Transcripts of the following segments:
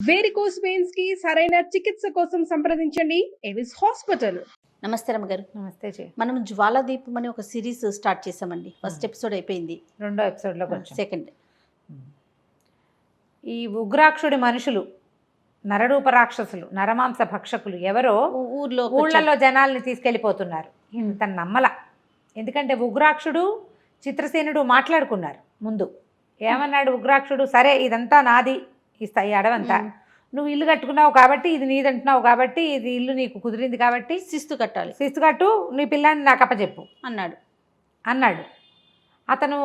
Varicose veins కి సరైన చికిత్స కోసం సంప్రదించండి ఎవిస్ హాస్పిటల్. నమస్తే రమ్మగారు. నమస్తే జీ. మనం జ్వాలాదీపం అనే ఒక సిరీస్ స్టార్ట్ చేసామండి. ఫస్ట్ ఎపిసోడ్ అయిపోయింది, రెండో ఎపిసోడ్లోకి వచ్చాం. సెకండ్. ఈ ఉగ్రాక్షుడి మనుషులు, నరరూప రాక్షసులు, నరమాంస భక్షకులు ఎవరో ఊళ్ళల్లో జనాల్ని తీసుకెళ్ళిపోతున్నారు. ఇంత నమ్మల. ఎందుకంటే ఉగ్రాక్షుడు చిత్రసేనుడు మాట్లాడుకున్నారు ముందు. ఏమన్నాడు ఉగ్రాక్షుడు? సరే ఇదంతా నాది, ఈ అడవంతా నువ్వు ఇల్లు కట్టుకున్నావు కాబట్టి ఇది నీదంటున్నావు కాబట్టి ఇది ఇల్లు నీకు కుదిరింది కాబట్టి శిస్తు కట్టాలి, శిస్తు కట్టు, నీ పిల్లాన్ని నాకు అప్పచెప్పు అన్నాడు. అతను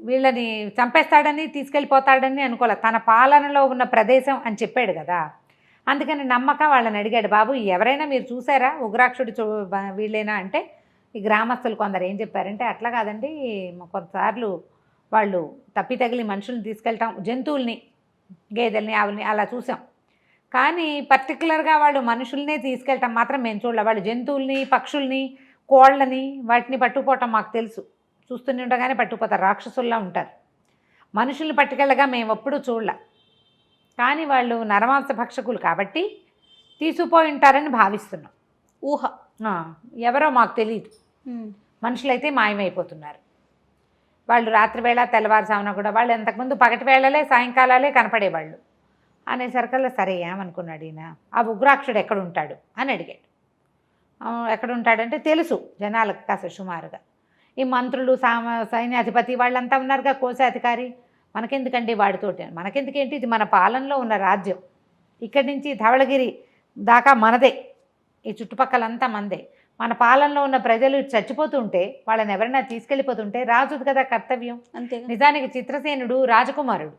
వీళ్ళని చంపేస్తాడని తీసుకెళ్ళిపోతాడని అనుకోలే. తన పాలనలో ఉన్న ప్రదేశం అని చెప్పాడు కదా, అందుకని నమ్మక వాళ్ళని అడిగాడు, బాబు ఎవరైనా మీరు చూసారా ఉగ్రాక్షుడు వీళ్ళేనా అంటే ఈ గ్రామస్తులు కొందరు ఏం చెప్పారంటే, అట్లా కాదండి, కొంతసార్లు వాళ్ళు తప్పి తగిలి మనుషుల్ని తీసుకెళ్ళటం, జంతువుల్ని, గేదెల్ని, ఆవుల్ని అలా చూసాం, కానీ పర్టికులర్గా వాళ్ళు మనుషుల్నే తీసుకెళ్ళటం మాత్రం మేము చూడలే. వాళ్ళు జంతువుల్ని, పక్షుల్ని, కోళ్ళని వాటిని పట్టుకుపోవటం మాకు తెలుసు, చూస్తూనే ఉండగానే పట్టుకుపోతారు, రాక్షసుల్లా ఉంటారు. మనుషుల్ని పట్టుకెళ్ళగా మేము ఎప్పుడూ చూడలే, కానీ వాళ్ళు నరమాంస భక్షకులు కాబట్టి తీసుకుపోయి ఉంటారని భావిస్తున్నాం. ఊహ, ఎవరో మాకు తెలియదు. మనుషులైతే మాయమైపోతున్నారు. వాళ్ళు రాత్రివేళ తెల్లవారుజామున కూడా వాళ్ళు ఎంతకుముందు పగటి వేళలే సాయంకాలాలే కనపడేవాళ్ళు అనేసరికల్లా సరే ఏమనుకున్నాడు ఈయన, ఆ ఉగ్రాక్షుడు ఎక్కడుంటాడు అని అడిగాడు. ఎక్కడుంటాడంటే తెలుసు జనాలకు కాస్త సుమారుగా. ఈ మంత్రులు, సైన్యాధిపతి వాళ్ళంతా ఉన్నారుగా, కోశాధికారి, మనకెందుకండి వాడితోటి, మనకెందుకేంటి, ఇది మన పాలనలో ఉన్న రాజ్యం, ఇక్కడి నుంచి ధవళగిరి దాకా మనదే, ఈ చుట్టుపక్కలంతా మనదే, మన పాలనలో ఉన్న ప్రజలు చచ్చిపోతుంటే వాళ్ళని ఎవరైనా తీసుకెళ్ళిపోతుంటే రాజుది కదా కర్తవ్యం. అంతే. నిజానికి చిత్రసేనుడు రాజకుమారుడు,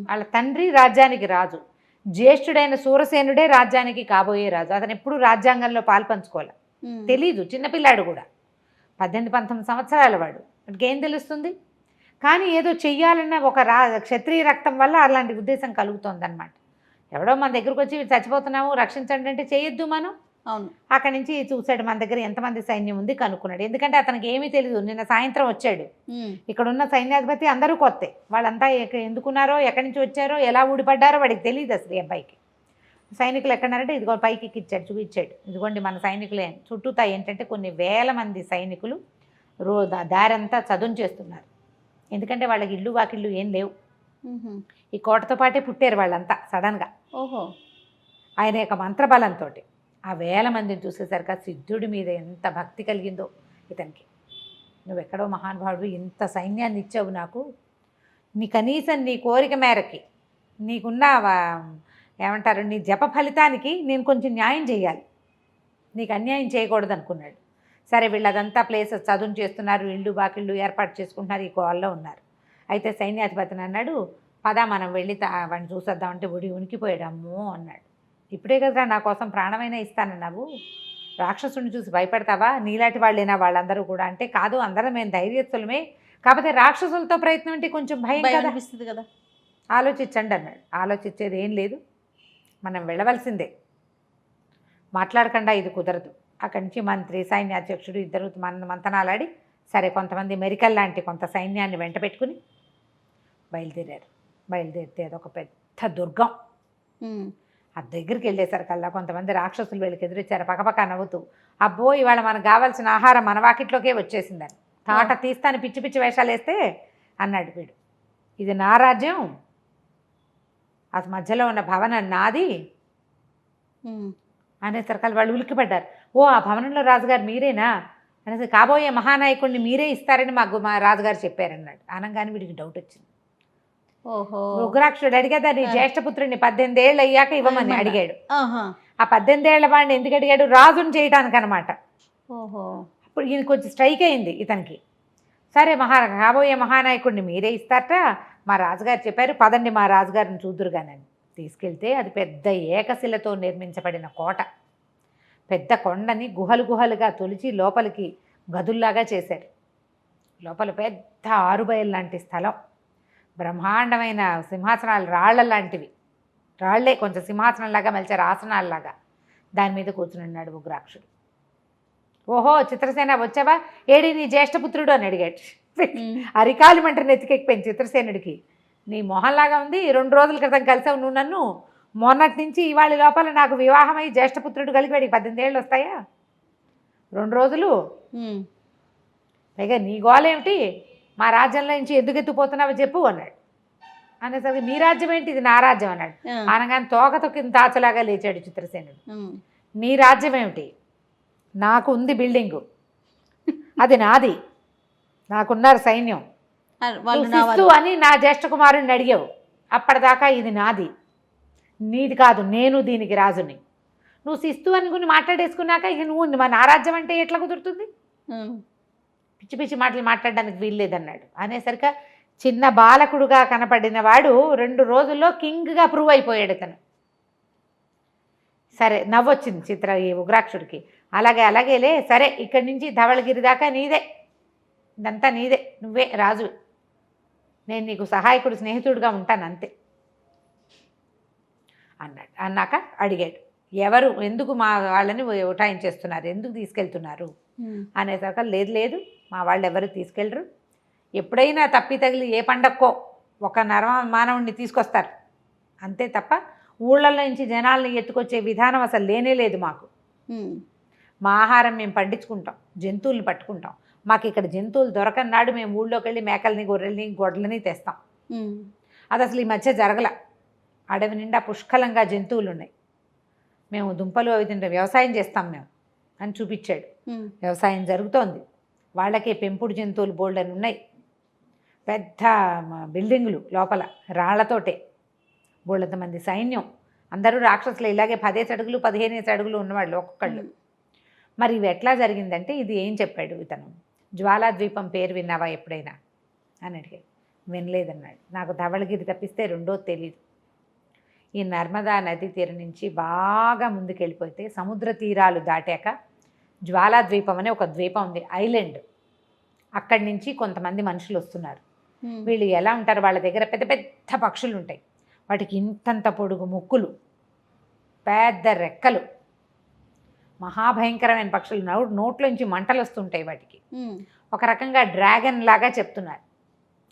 వాళ్ళ తండ్రి రాజ్యానికి రాజు, జ్యేష్ఠుడైన సూరసేనుడే రాజ్యానికి కాబోయే రాజు. అతను ఎప్పుడు రాజ్యాంగంలో పాల్పంచుకోవాలి, తెలీదు, చిన్నపిల్లాడు కూడా, 18-19 సంవత్సరాల వాడు, ఏం తెలుస్తుంది. కానీ ఏదో చెయ్యాలన్న ఒక క్షత్రియ రక్తం వల్ల అలాంటి ఉద్దేశం కలుగుతోందన్నమాట. ఎవడో మన దగ్గరకు వచ్చి చచ్చిపోతున్నాము రక్షించండి అంటే చేయొద్దు మనం. అవును. అక్కడి నుంచి చూశాడు మన దగ్గర ఎంతమంది సైన్యం ఉంది కనుక్కున్నాడు. ఎందుకంటే అతనికి ఏమీ తెలియదు. నిన్న సాయంత్రం వచ్చాడు. ఇక్కడున్న సైన్యాధిపతి అందరూ కొత్తే, వాళ్ళంతా ఎందుకున్నారో, ఎక్కడి నుంచి వచ్చారో, ఎలా ఊడిపడ్డారో వాడికి తెలియదు అసలు. ఈ అబ్బాయికి సైనికులు ఎక్కడున్నారంటే ఇదిగో పైకి ఎక్కిచ్చాడు, చూపించాడు, ఇదిగోండి మన సైనికులే. చుట్టూతా ఏంటంటే కొన్ని వేల మంది సైనికులు దారంతా చదును చేస్తున్నారు. ఎందుకంటే వాళ్ళకి ఇల్లు వాకిళ్ళు ఏం లేవు, ఈ కోటతో పాటే పుట్టారు వాళ్ళంతా సడన్గా. ఓహో. ఆయన యొక్క మంత్రబలంతో ఆ వేల మందిని చూసేసరికి ఆ సిద్ధుడి మీద ఎంత భక్తి కలిగిందో ఇతనికి. నువ్వెక్కడో మహానుభావుడు, ఇంత సైన్యాన్ని ఇచ్చావు నాకు, నీ కనీసం నీ కోరిక మేరకి, నీకున్న ఏమంటారు నీ జప ఫలితానికి నేను కొంచెం న్యాయం చేయాలి, నీకు అన్యాయం చేయకూడదు అనుకున్నాడు. సరే వీళ్ళదంతా ప్లేసెస్ చదును చేస్తున్నారు, ఇళ్ళు బాకిళ్ళు ఏర్పాటు చేసుకుంటున్నారు, ఈ కోల్లో ఉన్నారు. అయితే సైన్యాధిపతిని అన్నాడు, పదా మనం వెళ్ళి వాడిని చూసేద్దామంటే ఉనికిపోయాడు. అమ్మో అన్నాడు, ఇప్పుడే కదరా నా కోసం ప్రాణమైనా ఇస్తానన్నావు, రాక్షసుని చూసి భయపడతావా, నీలాంటి వాళ్ళేనా వాళ్ళందరూ కూడా అంటే, కాదు అందరం మేము ధైర్యస్తులమే, కాకపోతే రాక్షసులతో ప్రయత్నం అంటే కొంచెం భయం అనిపిస్తుంది కదా, ఆలోచించండి అన్నాడు. ఆలోచించేది ఏం లేదు, మనం వెళ్ళవలసిందే, మాట్లాడకుండా ఇది కుదరదు. అక్కడి నుంచి మంత్రి, సైన్యాధ్యక్షుడు ఇద్దరు మంతనాలాడి సరే కొంతమంది మెరికల్ లాంటి కొంత సైన్యాన్ని వెంట పెట్టుకుని బయలుదేరారు. బయలుదేరితే అదొక పెద్ద దుర్గం. ఆ దగ్గరికి వెళ్ళేసరికల్లా కొంతమంది రాక్షసులు వీళ్ళకి ఎదురొచ్చారు, పక్కపక్క నవ్వుతూ, అబ్బో ఇవాళ మనకు కావాల్సిన ఆహారం మన వాకిట్లోకే వచ్చేసిందని. తాట తీస్తాను పిచ్చి పిచ్చి వేషాలు వేస్తే అన్నాడు వీడు, ఇది నా రాజ్యం, అది మధ్యలో ఉన్న భవనం నాది అనేసరికల్లా వాళ్ళు ఉలిక్కిపడ్డారు. ఓ ఆ భవనంలో రాజుగారు మీరేనా అనేసి, కాబోయే మహానాయకుడిని మీరే ఇస్తారని మా రాజుగారు చెప్పారన్నాడు. అనగానే వీడికి డౌట్ వచ్చింది. ఓహో. ఉగ్రాక్షుడు అడిగేదా నీ జ్యేష్ఠపుత్రుడిని 18 ఏళ్ళు అయ్యాక ఇవ్వమని అడిగాడు. ఆ 18 ఏళ్ల వాడిని ఎందుకు అడిగాడు? రాజుని చేయడానికి అనమాట. ఓహో. అప్పుడు ఈయన కొంచెం స్ట్రైక్ అయింది ఇతనికి. సరే కాబోయే మహానాయకుడిని మీరే ఇస్తారట, మా రాజుగారు చెప్పారు, పదండి మా రాజుగారిని చూద్దురుగానని తీసుకెళ్తే అది పెద్ద ఏకశిలతో నిర్మించబడిన కోట. పెద్ద కొండని గుహలుగా తొలిచి లోపలికి గదుల్లాగా చేశారు. లోపల పెద్ద ఆరుబయలు లాంటి స్థలం, బ్రహ్మాండమైన సింహాసనాలు, రాళ్ల లాంటివి, రాళ్లే కొంచెం సింహాసనంలాగా మలిచారు, ఆసనాల్లాగా. దాని మీద కూర్చుని ఉగ్రాక్షుడు. ఓహో చిత్రసేన వచ్చావా, ఏడి నీ జ్యేష్ఠపుత్రుడు అని అడిగాడు. అరికాలు మంట నెత్తికెక్కిపోయింది చిత్రసేనుడికి. నీ మొహంలాగా ఉంది, 2 రోజుల క్రితం కలిసావు నువ్వు నన్ను, మొన్నటి నుంచి ఇవాళ లోపల నాకు వివాహమై జ్యేష్ఠపుత్రుడు కలిగి వాడికి 18 ఏళ్ళు వస్తాయా? 2 రోజులు. పైగా నీ గోలేమిటి, మా రాజ్యంలో నుంచి ఎందుకు ఎత్తుపోతున్నావో చెప్పు అన్నాడు. అనేసరికి నీ రాజ్యం ఏంటి, ఇది నా రాజ్యం అన్నాడు. అనగానే తోక తొక్కిన తాచులాగా లేచాడు చిత్రసేనుడు. నీ రాజ్యం ఏమిటి, నాకు ఉంది బిల్డింగు, అది నాది, నాకున్నారు సైన్యం, శిస్తు అని నా జ్యేష్ఠ కుమారుడిని అడిగావు, అప్పటిదాకా ఇది నాది, నీది కాదు, నేను దీనికి రాజుని. నువ్వు శిస్తు అనుకుని మాట్లాడేసుకున్నాక ఇక నువ్వు నా రాజ్యం అంటే ఎట్లా కుదురుతుంది, పిచ్చి పిచ్చి మాటలు మాట్లాడడానికి వీల్లేదన్నాడు. అనేసరికి చిన్న బాలకుడుగా కనపడిన వాడు 2 రోజుల్లో కింగ్గా ప్రూవ్ అయిపోయాడు తను. సరే నవ్వొచ్చింది ఈ ఉగ్రాక్షుడికి. అలాగేలే, సరే ఇక్కడి నుంచి ధవళగిరి దాకా నీదే, ఇదంతా నీదే, నువ్వే రాజు, నేను నీకు సహాయకుడు స్నేహితుడిగా ఉంటాను అంతే అన్నాడు. అన్నాక అడిగాడు, ఎవరు, ఎందుకు మా వాళ్ళని ఉటాయించేస్తున్నారు, ఎందుకు తీసుకెళ్తున్నారు అనేసరికి లేదు మా వాళ్ళు ఎవరు తీసుకెళ్ళరు, ఎప్పుడైనా తప్పి తగిలి ఏ పండక్కో ఒక మానవుడిని తీసుకొస్తారు అంతే తప్ప ఊళ్ళల్లో నుంచి జనాల్ని ఎత్తుకొచ్చే విధానం అసలు లేనే లేదు మాకు. మా ఆహారం మేము పండించుకుంటాం, జంతువుల్ని పట్టుకుంటాం, మాకు ఇక్కడ జంతువులు దొరకని నాడు మేము ఊళ్ళోకి వెళ్ళి మేకల్ని గొర్రెల్ని గొడ్లని తెస్తాం. అది అసలు ఈ మధ్య జరగల, అడవి నిండా పుష్కలంగా జంతువులు ఉన్నాయి, మేము దుంపలు అవి తింటాం, వ్యవసాయం చేస్తాం మేము అని చూపించాడు. వ్యవసాయం జరుగుతోంది, వాళ్ళకే పెంపుడు జంతువులు బోల్డ్ అని ఉన్నాయి, పెద్ద బిల్డింగులు లోపల రాళ్లతోటే, బోళ్ళంత మంది సైన్యం, అందరూ రాక్షసులు, ఇలాగే 10 అడుగులు 15 అడుగులు ఉన్నవాళ్ళు ఒక్కొక్కళ్ళు. మరి ఇవి ఎట్లా జరిగిందంటే ఇది ఏం చెప్పాడు ఇతను, జ్వాలాద్వీపం పేరు విన్నావా ఎప్పుడైనా అని అడిగాడు. వినలేదన్నాడు. నాకు ధవళగిరి తప్పిస్తే రెండోది తెలీదు. ఈ నర్మదా నది తీరం నుంచి బాగా ముందుకెళ్ళిపోతే సముద్ర తీరాలు దాటాక జ్వాలాద్వీపం అనే ఒక ద్వీపం ఉంది, ఐలాండ్. అక్కడి నుంచి కొంతమంది మనుషులు వస్తున్నారు. వీళ్ళు ఎలా ఉంటారు, వాళ్ళ దగ్గర పెద్ద పెద్ద పక్షులు ఉంటాయి, వాటికి ఇంతంత పొడుగు ముక్కులు, పెద్ద రెక్కలు, మహాభయంకరమైన పక్షులు, నోట్లోంచి మంటలు వస్తుంటాయి వాటికి. ఒక రకంగా డ్రాగన్ లాగా చెప్తున్నారు.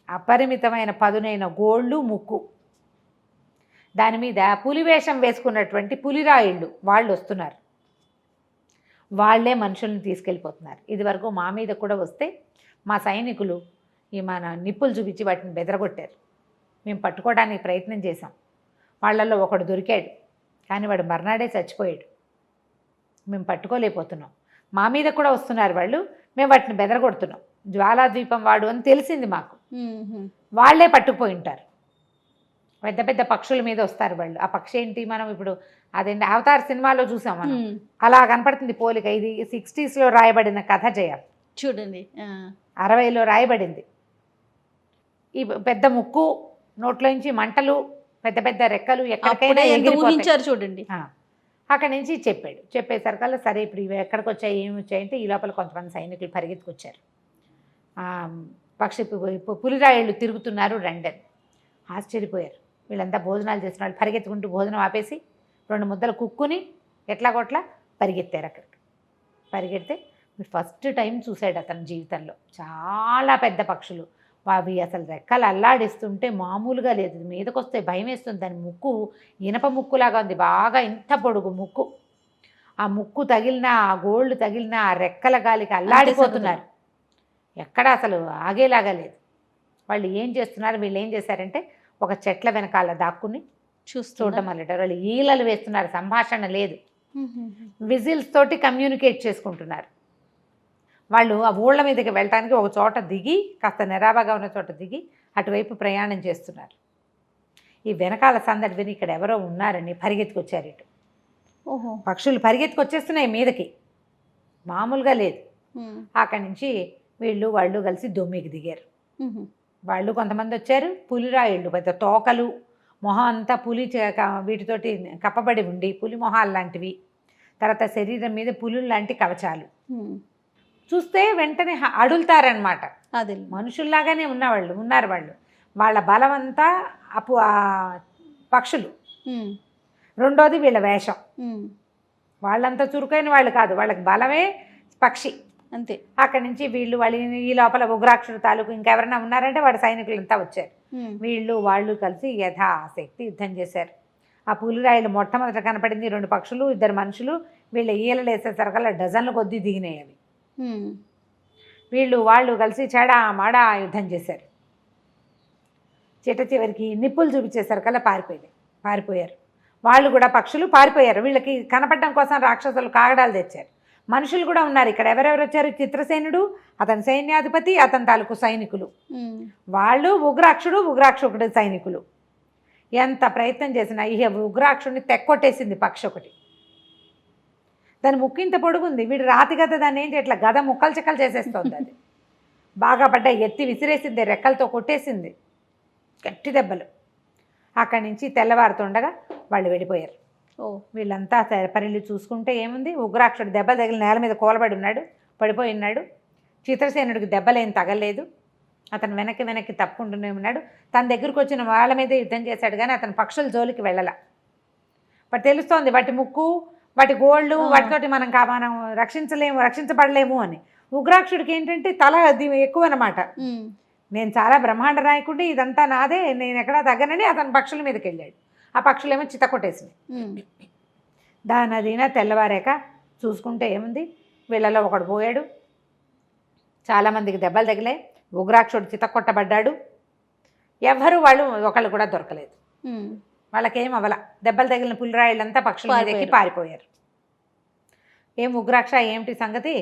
అపరిమితమైన పదునైన గోళ్ళు, ముక్కు, దాని మీద పులివేషం వేసుకున్నటువంటి పులిరాయిళ్ళు వాళ్ళు వస్తున్నారు. వాళ్లే మనుషుల్ని తీసుకెళ్ళిపోతున్నారు. ఇదివరకు మా మీద కూడా వస్తే మా సైనికులు మన నిప్పులు చూపించి వాటిని బెదరగొట్టారు. మేము పట్టుకోవడానికి ప్రయత్నం చేశాం, వాళ్ళల్లో ఒకడు దొరికాడు, కానీ వాడు మర్నాడే చచ్చిపోయాడు. మేము పట్టుకోలేకపోతున్నాం. మా మీద కూడా వస్తున్నారు వాళ్ళు, మేము వాటిని బెదరగొడుతున్నాం. జ్వాలాద్వీపం వాడు అని తెలిసింది మాకు, వాళ్లే పట్టుకుపోయి ఉంటారు. పెద్ద పెద్ద పక్షుల మీద వస్తారు వాళ్ళు. ఆ పక్షి ఏంటి, మనం ఇప్పుడు అదేంటి అవతార్ సినిమాలో చూసాం మనం, అలా కనపడుతుంది పోలిక. ఇది 60s రాయబడిన కథ జయ, చూడండి 60లో రాయబడింది. ఈ పెద్ద ముక్కు, నోట్లోంచి మంటలు, పెద్ద పెద్ద రెక్కలు, ఎక్కడికైనా ఎగిరిపోతారు చూడండి. అక్కడి నుంచి చెప్పాడు. చెప్పేసరికల్లా సరే ఇప్పుడు ఇవి ఎక్కడికి వచ్చాయి, ఏమి వచ్చాయంటే ఈ లోపల కొంతమంది సైనికులు పరిగెత్తుకొచ్చారు. పక్షి పులిరాయిళ్ళు తిరుగుతున్నారు రండి. ఆశ్చర్యపోయారు. వీళ్ళంతా భోజనాలు చేసిన వాళ్ళు పరిగెత్తుకుంటూ భోజనం ఆపేసి 2 ముద్దలు కుక్కుని ఎట్లా కొట్లా పరిగెత్తారు అక్కడికి. పరిగెడితే ఫస్ట్ టైం చూశాడు అతని జీవితంలో. చాలా పెద్ద పక్షులు, అవి అసలు రెక్కలు అల్లాడిస్తుంటే మామూలుగా లేదు, మీదకి వస్తే భయం వేస్తుంది. దాని ముక్కు ఇనప ముక్కులాగా ఉంది, బాగా ఇంత పొడుగు ముక్కు. ఆ ముక్కు తగిలినా, ఆ గోళ్ళు తగిలినా, ఆ రెక్కల గాలికి అల్లాడిపోతున్నారు. ఎక్కడ అసలు ఆగేలాగా లేదు. వాళ్ళు ఏం చేస్తున్నారు, వీళ్ళు ఏం చేశారంటే ఒక చెట్ల వెనకాల దాక్కుని చూడటం అన్నట్టు. వాళ్ళు ఈలలు వేస్తున్నారు, సంభాషణ లేదు, విజిల్స్ తోటి కమ్యూనికేట్ చేసుకుంటున్నారు. వాళ్ళు ఆ ఊళ్ళ మీదకి వెళ్ళటానికి ఒక చోట దిగి, కాస్త నిరాబాగా ఉన్న చోట దిగి అటువైపు ప్రయాణం చేస్తున్నారు. ఈ వెనకాల సందడి విని ఇక్కడ ఎవరో ఉన్నారని పరిగెత్తుకొచ్చారు ఇటు. పక్షులు పరిగెత్తుకొచ్చేస్తున్నాయి మీదకి, మామూలుగా లేదు. అక్కడి నుంచి వాళ్ళు కలిసి దొమ్మికి దిగారు. వాళ్ళు కొంతమంది వచ్చారు, పులిరాయిళ్ళు, పెద్ద తోకలు, మొహం అంతా పులి వీటితోటి కప్పబడి ఉండి పులి మొహాలు లాంటివి, తర్వాత శరీరం మీద పులులు లాంటి కవచాలు. చూస్తే వెంటనే అడులుతారనమాట. అది మనుషుల్లాగానే ఉన్నారు వాళ్ళు. వాళ్ళ బలం అంతా పక్షులు. రెండోది వీళ్ళ వేషం. వాళ్ళంతా చురుకైన వాళ్ళు కాదు, వాళ్ళకి బలమే పక్షి. అంతే. అక్కడి నుంచి వీళ్ళు వాళ్ళు ఈ లోపల ఉగ్రాక్షుడు తాలూకు ఇంకెవరైనా ఉన్నారంటే వాడి సైనికులంతా వచ్చారు. వీళ్ళు వాళ్ళు కలిసి యథాశక్తి యుద్ధం చేశారు. ఆ పులిరాయిలు మొట్టమొదట కనపడింది 2 పక్షులు 2 మనుషులు. వీళ్ళు ఈలలు వేసేసరికల్లా డజన్ల కొద్దీ దిగినాయి అవి. వీళ్ళు వాళ్ళు కలిసి చెడా మాడా యుద్ధం చేశారు. చివరికి నిప్పులు చూపించేసరికల్లా పారిపోయారు. వాళ్ళు కూడా పక్షులు పారిపోయారు. వీళ్ళకి కనపడడం కోసం రాక్షసులు కాగడాలు తెచ్చారు. మనుషులు కూడా ఉన్నారు ఇక్కడ. ఎవరెవరు వచ్చారు? చిత్రసేనుడు, అతని సైన్యాధిపతి, అతని తాలూకు సైనికులు. వాళ్ళు ఉగ్రాక్షుడు సైనికులు. ఎంత ప్రయత్నం చేసినా ఈ ఉగ్రాక్షుడిని తెక్కొట్టేసింది పక్షి ఒకటి. దాని ముక్కింత పొడుగుంది. వీడు రాతి గద దాన్ని ఏంటి ఇట్లా గద ముక్కలు చెక్కలు చేసేస్తుంది. అది బాగా పడ్డ ఎత్తి విసిరేసింది, రెక్కలతో కొట్టేసింది, గట్టి దెబ్బలు. అక్కడి నుంచి తెల్లవారుతుండగా వాళ్ళు వెళ్ళిపోయారు. వీళ్ళంతా పరిల్లి చూసుకుంటే ఏముంది, ఉగ్రాక్షుడు దెబ్బ తగిలి నేల మీద కూలబడి ఉన్నాడు, పడిపోయి ఉన్నాడు. చిత్రసేనుడికి దెబ్బలేం తగలేదు. అతను వెనక్కి తప్పుకుంటూనే ఉన్నాడు. తన దగ్గరకు వచ్చిన వాళ్ళ మీదే యుద్ధం చేశాడు, కానీ అతను పక్షుల జోలికి వెళ్ళాల. బట్ తెలుస్తోంది వాటి ముక్కు, వాటి గోళ్ళు, వాటితోటి మనం రక్షించబడలేము అని. ఉగ్రాక్షుడికి ఏంటంటే తల అది ఎక్కువ అన్నమాట. నేను చాలా బ్రహ్మాండ నాయకుడిని, ఇదంతా నాదే, నేను ఎక్కడా తగ్గనని అతను పక్షుల మీదకి వెళ్ళాడు. ఆ పక్షులేమో చితకొట్టేసినాయి. దానదీనా తెల్లవారాక చూసుకుంటే ఏముంది, వీళ్ళలో ఒకడు పోయాడు. చాలామందికి దెబ్బలు తగిలాయి. ఉగ్రాక్షుడు చితకొట్టబడ్డాడు. వాళ్ళు ఒకళ్ళు కూడా దొరకలేదు. వాళ్ళకేం అవల. దెబ్బలు తగిలిన పులిరాయిలంతా పక్షుల మీదకి పారిపోయారు. ఉగ్రాక్ష ఏమిటి సంగతి,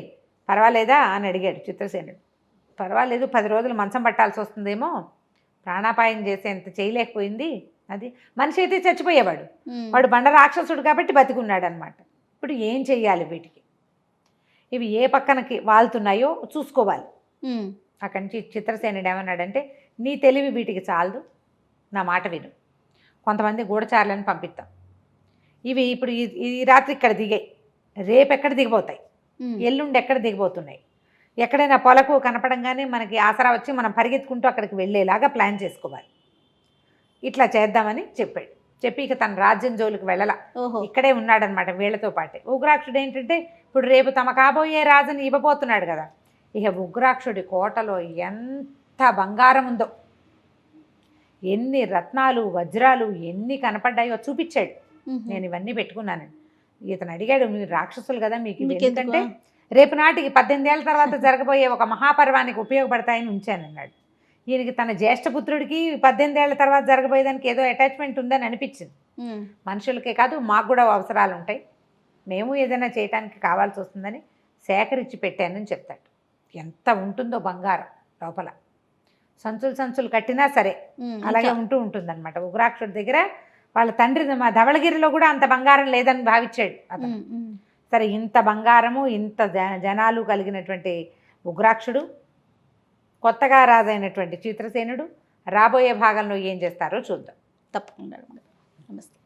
పర్వాలేదా అని అడిగాడు చిత్రసేనుడు. పర్వాలేదు, 10 రోజులు మంచం పట్టాల్సి వస్తుందేమో, ప్రాణాపాయం చేసేంత చేయలేకపోయింది. అది మనిషి అయితే చచ్చిపోయేవాడు, వాడు బండ రాక్షసుడు కాబట్టి బతికున్నాడు అనమాట. ఇప్పుడు ఏం చెయ్యాలి వీటికి, ఇవి ఏ పక్కనకి వాళ్తున్నాయో చూసుకోవాలి. అక్కడి నుంచి చిత్రసేనుడు ఏమన్నాడంటే, నీ తెలివి వీటికి చాలదు, నా మాట విను. కొంతమంది గూఢచారులను పంపిస్తాం. ఇవి ఇప్పుడు ఈ రాత్రి ఇక్కడ దిగాయి, రేపు ఎక్కడ దిగిపోతాయి, ఎల్లుండి ఎక్కడ దిగిపోతున్నాయి, ఎక్కడైనా పొలకు కనపడంగానే మనకి ఆసరా వచ్చి మనం పరిగెత్తుకుంటూ అక్కడికి వెళ్ళేలాగా ప్లాన్ చేసుకోవాలి. ఇట్లా చేద్దామని చెప్పి ఇక తన రాజ్యం జోలికి వెళ్ళాల, ఇక్కడే ఉన్నాడనమాట వీళ్లతో పాటే. ఉగ్రాక్షుడు ఏంటంటే ఇప్పుడు రేపు తమ కాబోయే రాజుని ఇవ్వబోతున్నాడు కదా. ఇక ఉగ్రాక్షుడి కోటలో ఎంత బంగారం ఉందో, ఎన్ని రత్నాలు వజ్రాలు ఎన్ని కనపడ్డాయో చూపించాడు. నేను ఇవన్నీ పెట్టుకున్నానండి. ఇతను అడిగాడు, మీరు రాక్షసులు కదా, మీకు ఎందుకంటే రేపు నాటికి 18 ఏళ్ల తర్వాత జరగబోయే ఒక మహాపర్వానికి ఉపయోగపడతాయని ఉంచానన్నాడు. ఈయనకి తన జ్యేష్ఠపుత్రుడికి 18 ఏళ్ల తర్వాత జరగబోయేదానికి ఏదో అటాచ్మెంట్ ఉందని అనిపించింది. మనుషులకే కాదు మాకు కూడా అవసరాలు ఉంటాయి, మేము ఏదైనా చేయటానికి కావాల్సి వస్తుందని సేకరించి పెట్టానని చెప్తాడు. ఎంత ఉంటుందో బంగారం లోపల, సంచులు కట్టినా సరే అలాగే ఉంటుందన్నమాట. ఉగ్రాక్షుడి దగ్గర వాళ్ళ తండ్రి మా ధవళగిరిలో కూడా అంత బంగారం లేదని భావించాడు అతను. సరే, ఇంత బంగారము ఇంత జనాలు కలిగినటువంటి ఉగ్రాక్షుడు, కొత్తగా రాజైనటువంటి చిత్రసేనుడు రాబోయే భాగంలో ఏం చేస్తారో చూద్దాం. తప్పకుండా. నమస్తే.